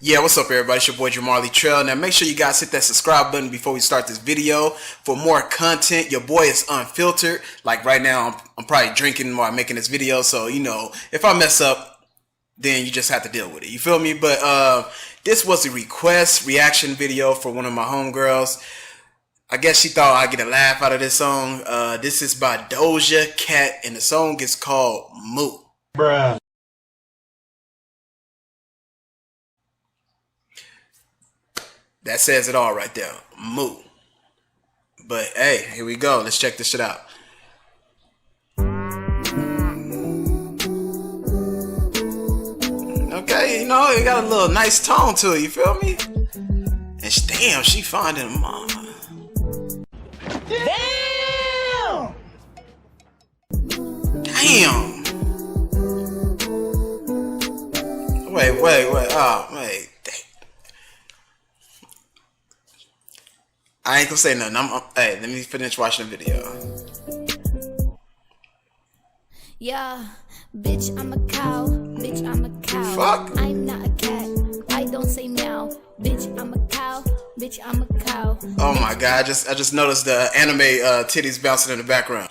Yeah, what's up everybody? It's your boy Jamar Leetrail. Now make sure you guys hit that subscribe button before we start this video for more content. Your boy is unfiltered. Like right now, I'm probably drinking while I'm making this video. So, you know, if I mess up, then you just have to deal with it. You feel me? But this was a reaction video for one of my homegirls. I guess she thought I'd get a laugh out of this song. This is by Doja Cat and the song is called Mooo. Bruh. That says it all right there. Mooo. But hey, here we go. Let's check this shit out. Okay, you know, it got a little nice tone to it, you feel me? And damn, she finding them. Damn! Damn! Wait. Oh, wait. I ain't gonna say nothing. Hey, let me finish watching the video. Yeah, bitch, I'm a cow. Bitch, I'm a cow. Fuck. I'm not a cat. I don't say meow. Bitch, I'm a cow. Bitch, I'm a cow. Oh my god, I just noticed the anime titties bouncing in the background.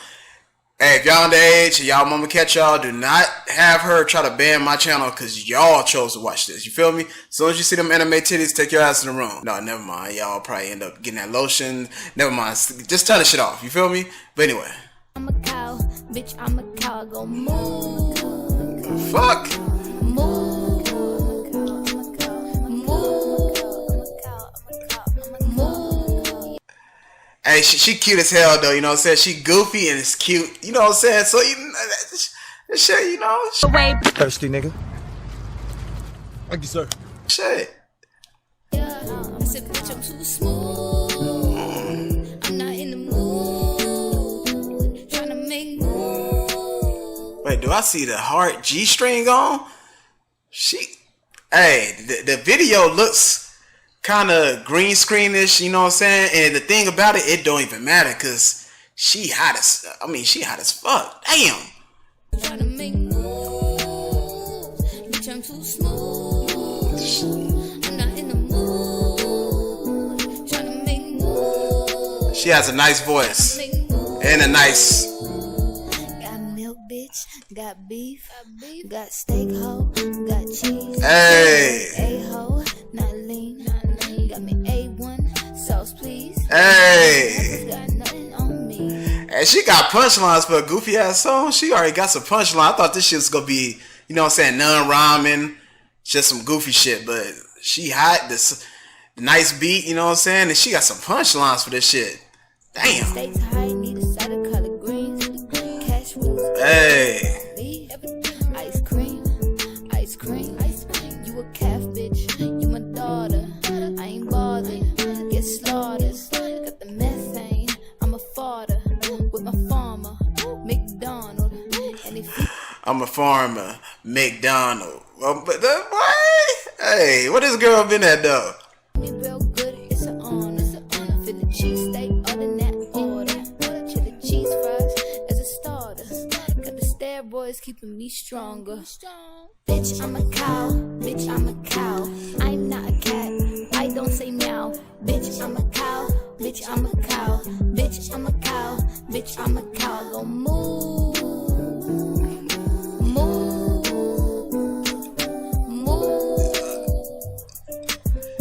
Hey, if y'all underage and y'all mama catch y'all, do not have her try to ban my channel because y'all chose to watch this. You feel me? As soon as you see them anime titties, take your ass in the room. No, never mind. Y'all probably end up getting that lotion. Never mind. Just turn the shit off. You feel me? But anyway. I'm a cow. Bitch, I'm a cow. I go moo. Fuck. Moo. Moo. Hey, she cute as hell though, you know what I'm saying? She goofy and it's cute, you know what I'm saying? So, you know, that shit, you know? Thirsty nigga. Thank you, sir. Shit. Yeah, I said, bitch, I'm too smooth. I'm not in the mood. Trying to make moves. Wait, do I see the heart G-string on? Hey, the video looks kind of green screenish, you know what I'm saying? And the thing about it, it don't even matter because she hot as fuck. Damn. Trying to make moves. Bitch, I'm too smooth. I'm not in the mood. Trying to make moves. She has a nice voice and a nice. Got milk, bitch. Got beef. Got steak, ho. Got cheese. Hey. A-ho. Not lean. Got me A1. Sauce, please. Hey. Got nothing on me. And she got punchlines for a goofy ass song. She already got some punchline. I thought this shit was gonna be, you know what I'm saying, non-rhyming, just some goofy shit. But she hot, this nice beat, you know what I'm saying? And she got some punchlines for this shit. Damn. Steaks high, need a side of color greens. Cash rules. Hey. Ice cream. Ice cream. You a calf, bitch. You my daughter. I ain't bothered. Get slaughtered. Got the methane. I'm a farter. With my farmer. McDonald. And if you I'm a farmer, McDonald. Well, but hey, what this girl been at though? me real good, it's an honor. Feel the cheesesteak, other than that order. Chili cheese fries as a starter. Got the steroids keeping me stronger. Bitch, I'm a cow. Bitch, I'm a cow. I'm not a cat. I don't say meow. Bitch, I'm a cow. Bitch, I'm a cow. Bitch, I'm a cow. Bitch, I'm a cow. I go moo. Moo. Moo.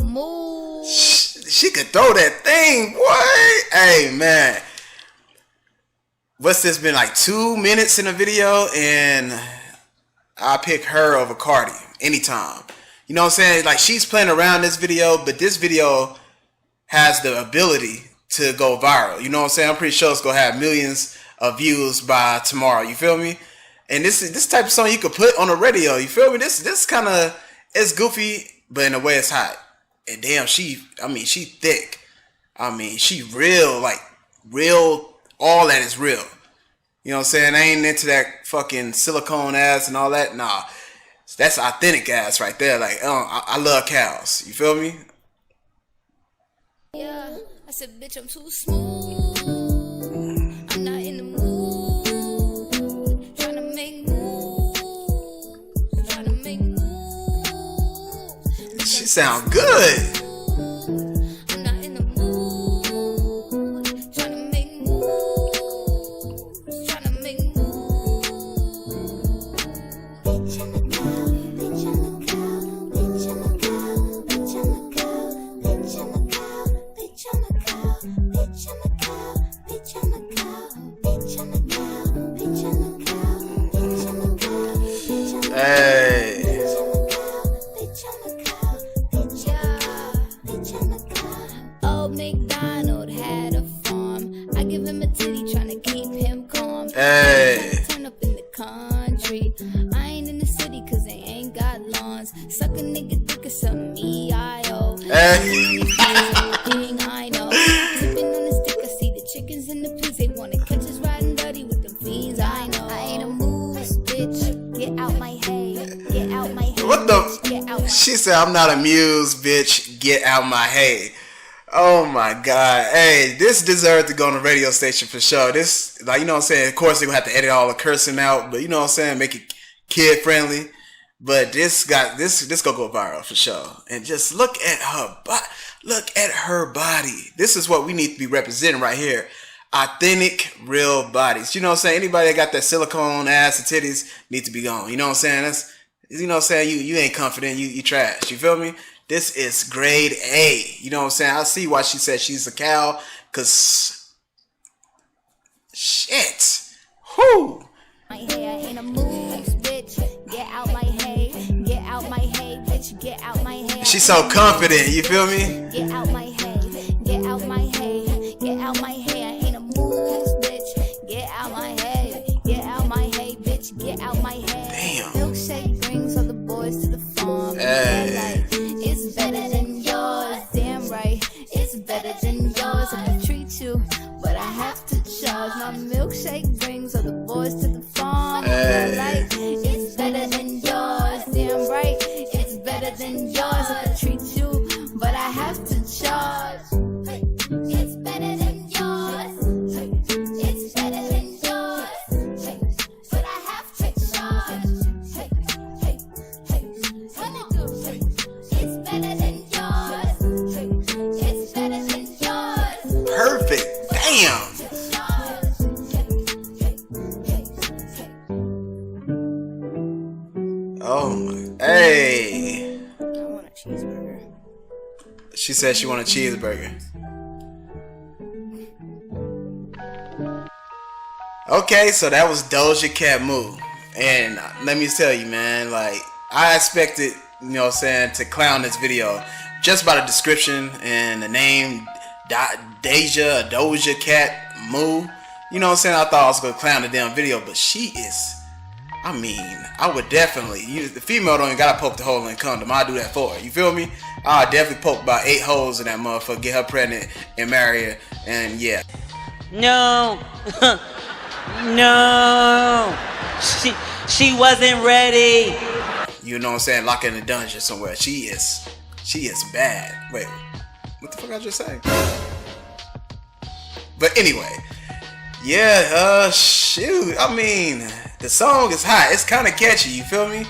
Moo. She could throw that thing, boy. Hey, man. What's this been like 2 minutes in the video? And I pick her over Cardi anytime. You know what I'm saying? Like she's playing around this video, but this video has the ability to go viral. You know what I'm saying? I'm pretty sure it's gonna have millions of views by tomorrow. You feel me? And this type of song you could put on the radio. You feel me? This kind of, it's goofy, but in a way it's hot. And damn, she thick. I mean, she real, like real. All that is real. You know what I'm saying? I ain't into that fucking silicone ass and all that. Nah, that's authentic ass right there. Like, I love cows. You feel me? Yeah, I said, bitch, I'm too smooth. I'm not in the mood. Trying to make moves. sound good. I'm not in the mood. Tryna make moves. Tryna make moves. Bitch, I'm a cow. Bitch, I'm a cow. Bitch, I'm a cow. Bitch, I'm a cow. Bitch, I'm a cow. Bitch, I'm a cow. Bitch, I'm a cow. Bitch, I'm a cow. Bitch, I'm a cow. Bitch, I'm a cow. Bitch, I'm a cow. Hey. Old MacDonald had a farm. I give him a titty, tryna keep him calm. Hey. Turn up in the country. I ain't in the city cause they ain't got lawns. Suck a nigga dick or some EIO. Hey. Thing I know. Sipping on the stick, I see the chickens in the pigs. They wanna catch us riding dirty with them fiends. I know. I ain't a moose, bitch. Get out my hay. Get out my hay. What the? Get out my She said, I'm not amused, bitch. Get out my hay. Oh my God. Hey, this deserved to go on the radio station for sure. This, like, you know what I'm saying? Of course, they're going to have to edit all the cursing out, but you know what I'm saying? Make it kid friendly. But this gonna go viral for sure. And just look at her body. Look at her body. This is what we need to be representing right here. Authentic, real bodies. You know what I'm saying? Anybody that got that silicone ass and titties need to be gone. You know what I'm saying? That's, you know what I'm saying? You ain't confident. You trash. You feel me? This is grade A. You know what I'm saying? I see why she said she's a cow. Cause shit. Whoo. my hay. I ain't a moose, bitch. Get out my hay. Get out my hay, bitch. Get out my hay. She's so confident. You feel me? Get out my hay. Get out my hay. Get out my hay. I ain't a moose, bitch. Get out my hay. Get out my hay, bitch. Get out my hay. Damn. Milkshake brings all the boys to the farm. Hey. Like, it's better than yours. Damn right. It's better than yours. I can treat you, but I have to charge. My milkshake brings all the boys to the farm. Hey. Like, it's better than yours. Damn right. It's better than yours. I can treat you, but I have to charge. It's better than yours. It's better than yours. But I have to charge. It's better than yours. It's better than yours. Perfect. Damn. Oh my. Hey. I want a cheeseburger. She said she wanted a cheeseburger. Okay, so that was Doja Cat Mooo. And let me tell you, man, like, I expected, you know what I'm saying, to clown this video just by the description and the name Doja Cat Mooo. You know what I'm saying? I thought I was going to clown the damn video, but she is, I mean, I would definitely, the female don't even got to poke the hole in the condom. I'll do that for her. You feel me? I'll definitely poke about 8 holes in that motherfucker, get her pregnant and marry her, and yeah. No. No. She wasn't ready. You know what I'm saying? Lock her in a dungeon somewhere. She is bad. Wait, what the fuck I just say? But anyway, yeah, shoot. I mean, the song is hot. It's kind of catchy. You feel me?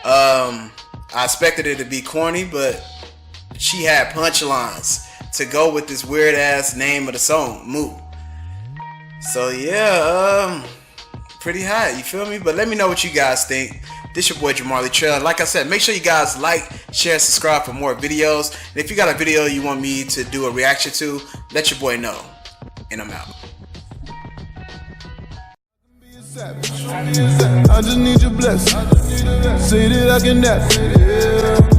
I expected it to be corny, but she had punchlines to go with this weird ass name of the song, Mooo. So yeah, pretty hot. You feel me? But let me know what you guys think. This your boy Jamar Leetrail. Like I said, make sure you guys like, share, subscribe for more videos. And if you got a video you want me to do a reaction to, let your boy know. And I'm out. I just need your blessing. Say that I can dance.